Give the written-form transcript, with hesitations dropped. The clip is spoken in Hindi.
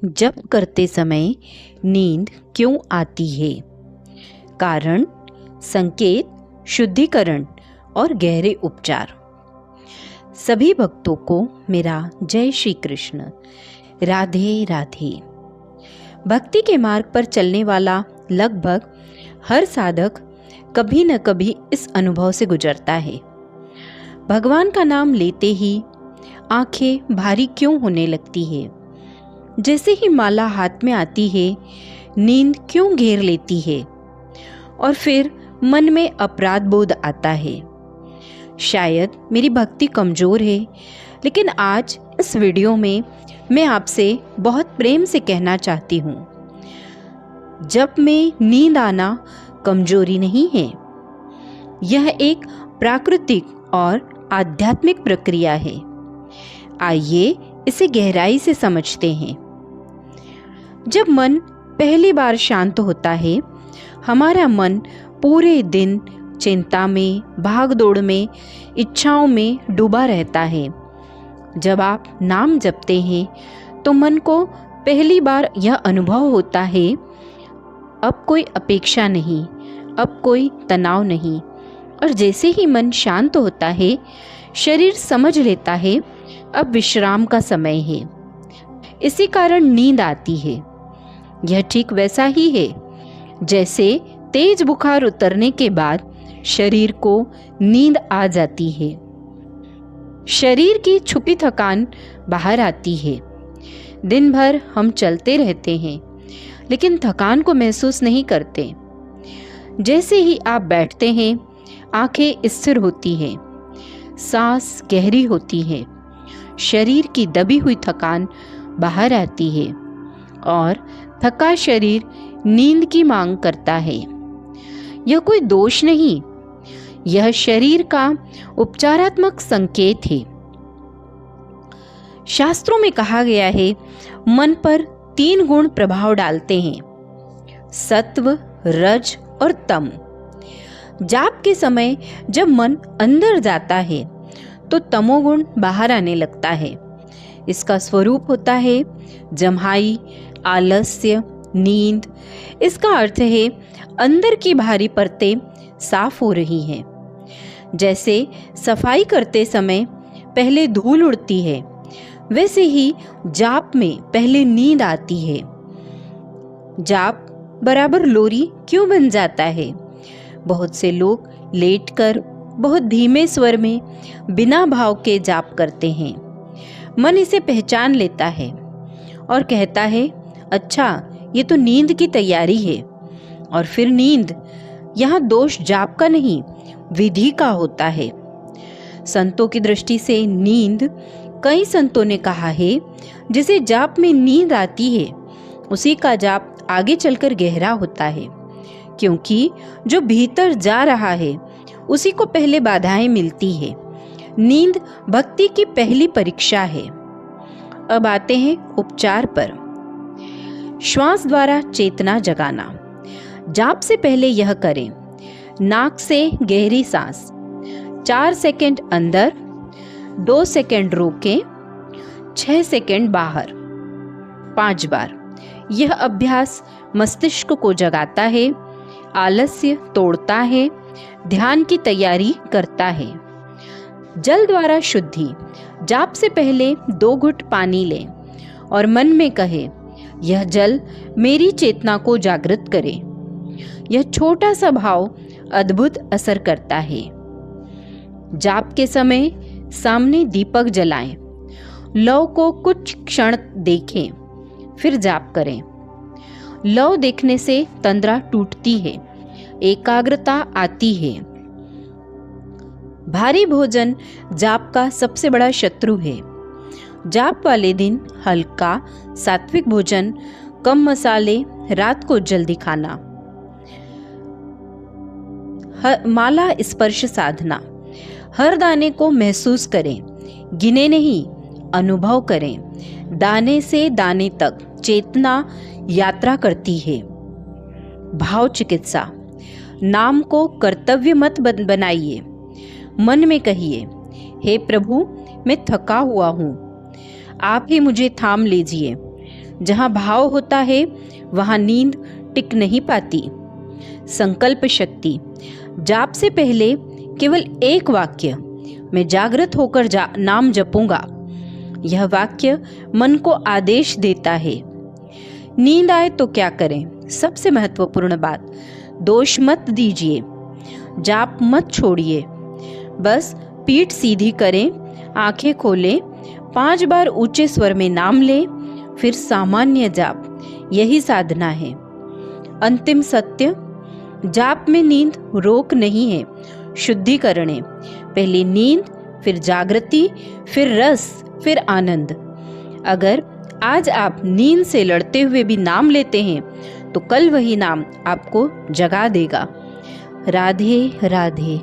जप करते समय नींद क्यों आती है? कारण, संकेत, शुद्धिकरण और गहरे उपचार। सभी भक्तों को मेरा जय श्री कृष्ण। राधे राधे। भक्ति के मार्ग पर चलने वाला लगभग हर साधक कभी न कभी इस अनुभव से गुजरता है। भगवान का नाम लेते ही आंखें भारी क्यों होने लगती है? जैसे ही माला हाथ में आती है, नींद क्यों घेर लेती है? और फिर मन में अपराध बोध आता है। शायद मेरी भक्ति कमजोर है, लेकिन आज इस वीडियो में मैं आपसे बहुत प्रेम से कहना चाहती हूँ, जप में नींद आना कमजोरी नहीं है। यह एक प्राकृतिक और आध्यात्मिक प्रक्रिया है। आइए इसे गहराई से समझते हैं। जब मन पहली बार शांत होता है, हमारा मन पूरे दिन चिंता में, भागदौड़ में, इच्छाओं में डूबा रहता है। जब आप नाम जपते हैं तो मन को पहली बार यह अनुभव होता है, अब कोई अपेक्षा नहीं, अब कोई तनाव नहीं। और जैसे ही मन शांत होता है, शरीर समझ लेता है अब विश्राम का समय है। इसी कारण नींद आती है। यह ठीक वैसा ही है जैसे तेज बुखार उतरने के बाद शरीर को नींद आ जाती है। शरीर की छुपी थकान बाहर आती है। दिन भर हम चलते रहते हैं, लेकिन थकान को महसूस नहीं करते। जैसे ही आप बैठते हैं, आंखें स्थिर होती हैं, सांस गहरी होती है, शरीर की दबी हुई थकान बाहर आती है और थका शरीर नींद की मांग करता है। यह कोई दोष नहीं, यह शरीर का उपचारात्मक संकेत है। शास्त्रों में कहा गया है, मन पर 3 गुण प्रभाव डालते हैं, सत्व, रज और तम। जाप के समय जब मन अंदर जाता है तो तमोगुण बाहर आने लगता है। इसका स्वरूप होता है जम्हाई, आलस्य, नींद। इसका अर्थ है अंदर की भारी परतें साफ हो रही हैं। जैसे सफाई करते समय पहले धूल उड़ती है, वैसे ही जाप में पहले नींद आती है। जाप बराबर लोरी क्यों बन जाता है? बहुत से लोग लेटकर बहुत धीमे स्वर में बिना भाव के जाप करते हैं। मन इसे पहचान लेता है और कहता है, अच्छा ये तो नींद की तैयारी है। और फिर नींद। यहाँ दोष जाप का नहीं, विधि का होता है। संतों की दृष्टि से नींद, कई संतों ने कहा है, जिसे जाप में नींद आती है उसी का जाप आगे चलकर गहरा होता है, क्योंकि जो भीतर जा रहा है उसी को पहले बाधाएं मिलती है। नींद भक्ति की पहली परीक्षा है। अब आते हैं उपचार पर। श्वास द्वारा चेतना जगाना। जाप से पहले यह करें, नाक से गहरी सांस 4 सेकंड अंदर, 2 सेकंड रोकें, 6 सेकंड बाहर, 5 बार। यह अभ्यास मस्तिष्क को जगाता है, आलस्य तोड़ता है, ध्यान की तैयारी करता है। जल द्वारा शुद्धि। जाप से पहले 2 घुट पानी लें और मन में कहे, यह जल मेरी चेतना को जागृत करे। यह छोटा सा भाव अद्भुत असर करता है। जाप के समय सामने दीपक जलाएं, लौ को कुछ क्षण देखें, फिर जाप करें। लौ देखने से तंद्रा टूटती है, एकाग्रता आती है। भारी भोजन जाप का सबसे बड़ा शत्रु है। जाप वाले दिन हल्का सात्विक भोजन, कम मसाले, रात को जल्दी खाना। माला स्पर्श साधना। हर दाने को महसूस करें, गिने नहीं, अनुभव करें। दाने से दाने तक चेतना यात्रा करती है। भाव चिकित्सा। नाम को कर्तव्य मत बनाइए। मन में कहिए, हे प्रभु, मैं थका हुआ हूँ, आप ही मुझे थाम लीजिए। जहाँ भाव होता है वहाँ नींद टिक नहीं पाती। संकल्प शक्ति। जाप से पहले केवल एक वाक्य, मैं जागृत होकर नाम जपूंगा। यह वाक्य मन को आदेश देता है। नींद आए तो क्या करें? सबसे महत्वपूर्ण बात, दोष मत दीजिए, जाप मत छोड़िए। बस पीठ सीधी करें, आंखें खोलें, 5 बार ऊंचे स्वर में नाम लें, फिर सामान्य जाप। यही साधना है। अंतिम सत्य, जाप में नींद रोक नहीं है, शुद्धिकरण है। पहले नींद, फिर जागृति, फिर रस, फिर आनंद। अगर आज आप नींद से लड़ते हुए भी नाम लेते हैं तो कल वही नाम आपको जगा देगा। राधे राधे।